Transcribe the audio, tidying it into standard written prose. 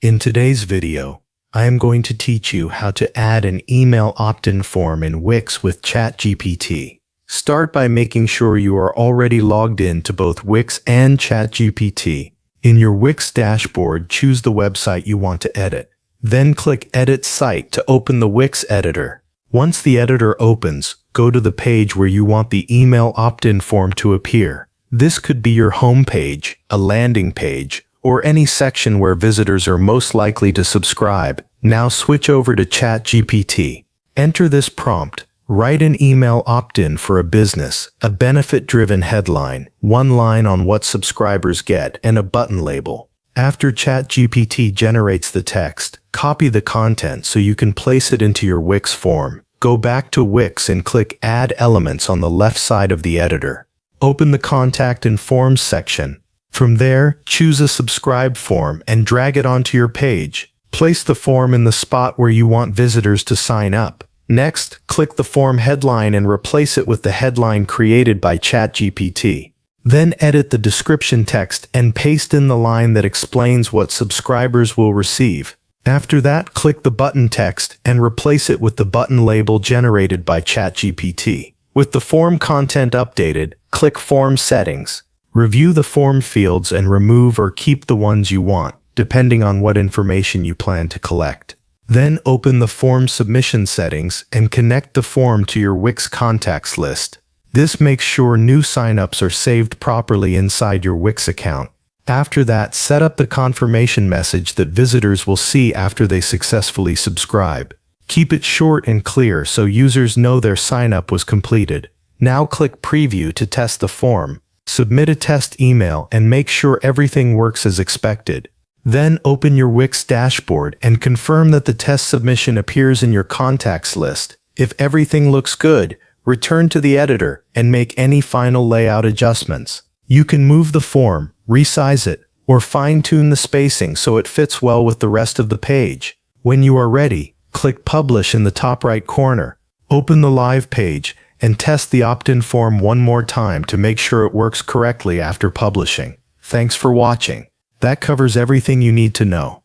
In today's video, I am going to teach you how to add an email opt-in form in Wix with ChatGPT. Start by making sure you are already logged in to both Wix and ChatGPT. In your Wix dashboard, choose the website you want to edit. Then click Edit Site to open the Wix editor. Once the editor opens, go to the page where you want the email opt-in form to appear. This could be your home page, a landing page, or any section where visitors are most likely to subscribe. Now switch over to ChatGPT. Enter this prompt. Write an email opt-in for a business, a benefit-driven headline, one line on what subscribers get, and a button label. After ChatGPT generates the text, copy the content so you can place it into your Wix form. Go back to Wix and click Add Elements on the left side of the editor. Open the Contact and Forms section. From there, choose a subscribe form and drag it onto your page. Place the form in the spot where you want visitors to sign up. Next, click the form headline and replace it with the headline created by ChatGPT. Then edit the description text and paste in the line that explains what subscribers will receive. After that, click the button text and replace it with the button label generated by ChatGPT. With the form content updated, click Form Settings. Review the form fields and remove or keep the ones you want, depending on what information you plan to collect. Then open the form submission settings and connect the form to your Wix contacts list. This makes sure new signups are saved properly inside your Wix account. After that, set up the confirmation message that visitors will see after they successfully subscribe. Keep it short and clear so users know their signup was completed. Now click Preview to test the form. Submit a test email and make sure everything works as expected. Then open your Wix dashboard and confirm that the test submission appears in your contacts list. If everything looks good, return to the editor and make any final layout adjustments. You can move the form, resize it, or fine-tune the spacing so it fits well with the rest of the page. When you are ready, click Publish in the top right corner. Open the live page and test the opt-in form one more time to make sure it works correctly after publishing. Thanks for watching. That covers everything you need to know.